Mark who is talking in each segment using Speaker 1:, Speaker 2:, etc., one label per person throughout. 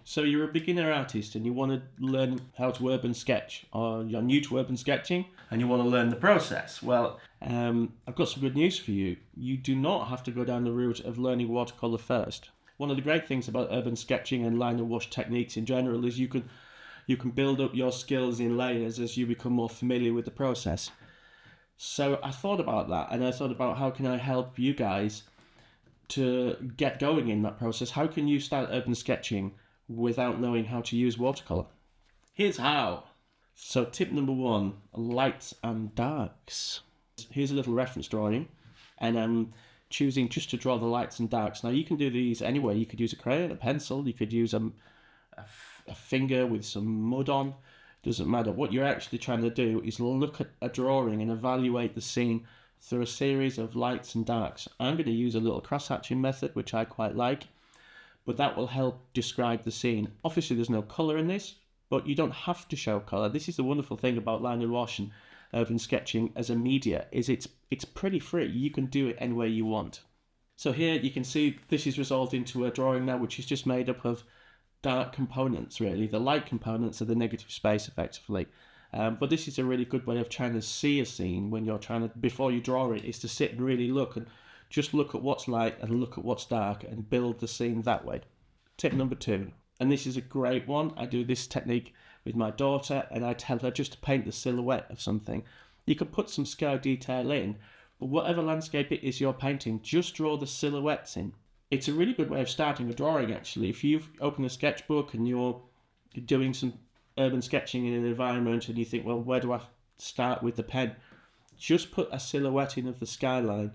Speaker 1: So you're a beginner artist and you want to learn how to urban sketch, or you're new to urban sketching and you want to learn the process. Well, I've got some good news for you. You do not have to go down the route of learning watercolour first. One of the great things about urban sketching and line and wash techniques in general is you can build up your skills in layers as you become more familiar with the process. So I thought about that, and I thought about how can I help you guys to get going in that process. How can you start urban sketching without knowing how to use watercolour? Here's how. So tip number 1, lights and darks. Here's a little reference drawing, and I'm choosing just to draw the lights and darks. Now you can do these anyway. You could use a crayon, a pencil, you could use a finger with some mud on. Doesn't matter. What you're actually trying to do is look at a drawing and evaluate the scene through a series of lights and darks. I'm going to use a little cross-hatching method, which I quite like, but that will help describe the scene. Obviously there's no colour in this, but you don't have to show colour. This is the wonderful thing about line and wash and urban sketching as a media, is it's pretty free. You can do it any way you want. So here you can see this is resolved into a drawing now, which is just made up of dark components, really. The light components are the negative space, effectively. But this is a really good way of trying to see a scene when you're trying to, before you draw it, is to sit and really look and just look at what's light and look at what's dark and build the scene that way. Tip number 2, and this is a great one. I do this technique with my daughter, and I tell her just to paint the silhouette of something. You can put some scale detail in, but whatever landscape it is you're painting, just draw the silhouettes in. It's a really good way of starting a drawing, actually. If you've opened a sketchbook and you're doing some urban sketching in an environment and you think, well, where do I start with the pen? Just put a silhouette in of the skyline.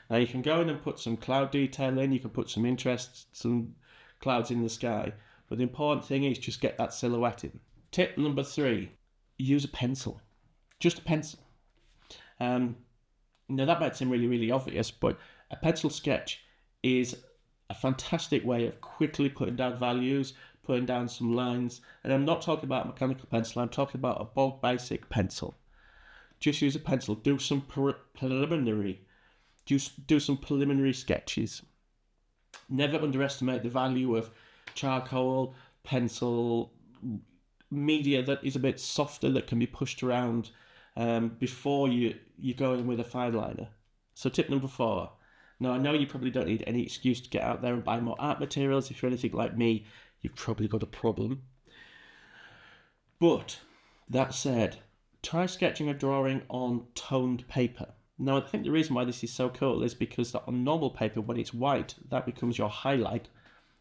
Speaker 1: Now you can go in and put some cloud detail in, you can put some interest, some clouds in the sky, but the important thing is just get that silhouette in. Tip number 3, use a pencil. Just a pencil. Now that might seem really, really obvious, but a pencil sketch is a fantastic way of quickly putting down values, putting down some lines. And I'm not talking about a mechanical pencil, I'm talking about a bulk basic pencil. Just use a pencil, do some preliminary sketches. Never underestimate the value of charcoal, pencil, media that is a bit softer, that can be pushed around before you go in with a fine liner. So tip number 4. Now, I know you probably don't need any excuse to get out there and buy more art materials. If you're anything like me, you've probably got a problem. But that said, try sketching a drawing on toned paper. Now, I think the reason why this is so cool is because that on normal paper, when it's white, that becomes your highlight.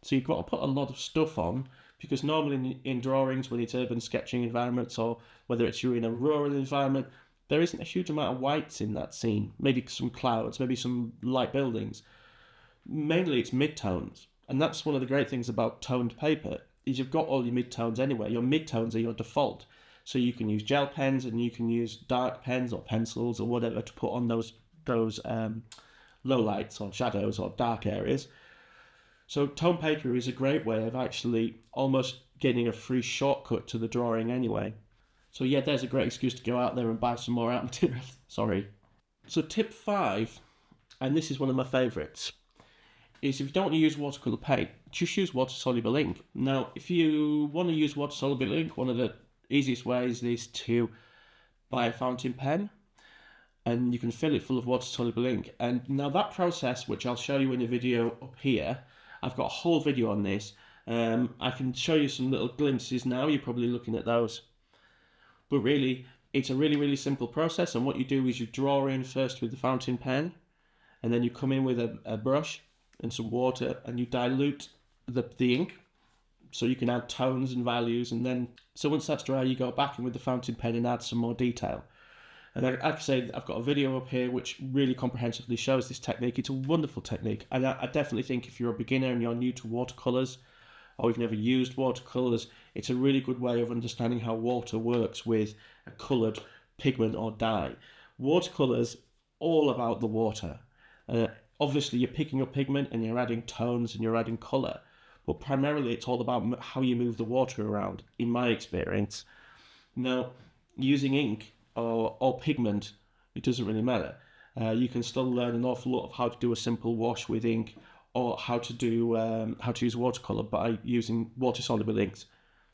Speaker 1: So you've got to put a lot of stuff on, because normally in drawings, when it's urban sketching environments, or whether it's you're in a rural environment, there isn't a huge amount of whites in that scene. Maybe some clouds, maybe some light buildings. Mainly it's midtones. And that's one of the great things about toned paper, is you've got all your midtones anyway. Your midtones are your default. So you can use gel pens and you can use dark pens or pencils or whatever to put on those low lights or shadows or dark areas. So toned paper is a great way of actually almost getting a free shortcut to the drawing anyway. So yeah, there's a great excuse to go out there and buy some more art materials. Sorry. So tip 5, and this is one of my favourites, is if you don't want to use watercolour paint, just use water-soluble ink. Now, if you want to use water-soluble ink, one of the easiest ways is to buy a fountain pen, and you can fill it full of water-soluble ink. And now that process, which I'll show you in a video up here, I've got a whole video on this. I can show you some little glimpses now. You're probably looking at those. But really, it's a really, really simple process. And what you do is you draw in first with the fountain pen, and then you come in with a brush and some water, and you dilute the ink, so you can add tones and values. And then, so once that's dry, you go back in with the fountain pen and add some more detail. And I can say I've got a video up here which really comprehensively shows this technique. It's a wonderful technique. And I definitely think if you're a beginner and you're new to watercolours, or you've never used watercolours, it's a really good way of understanding how water works with a coloured pigment or dye. Watercolours, all about the water. Obviously, you're picking up pigment and you're adding tones and you're adding colour, but primarily it's all about how you move the water around, in my experience. Now, using ink or pigment, it doesn't really matter. You can still learn an awful lot of how to do a simple wash with ink, or how to use watercolour by using water-soluble inks.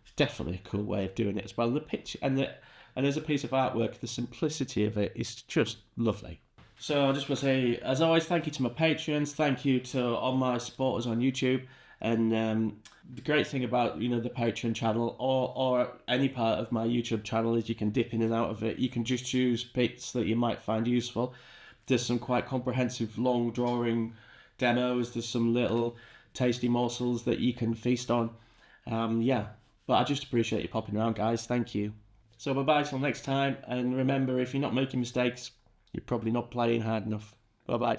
Speaker 1: It's definitely a cool way of doing it as well. And the picture and as a piece of artwork, the simplicity of it is just lovely. So I just want to say, as always, thank you to my patrons, thank you to all my supporters on YouTube, and the great thing about the Patreon channel or any part of my YouTube channel is you can dip in and out of it. You can just choose bits that you might find useful. There's some quite comprehensive long drawing demos. There's some little tasty morsels that you can feast on. But I just appreciate you popping around, guys. Thank you. So bye-bye till next time, and remember, if you're not making mistakes, you're probably not playing hard enough. Bye-bye.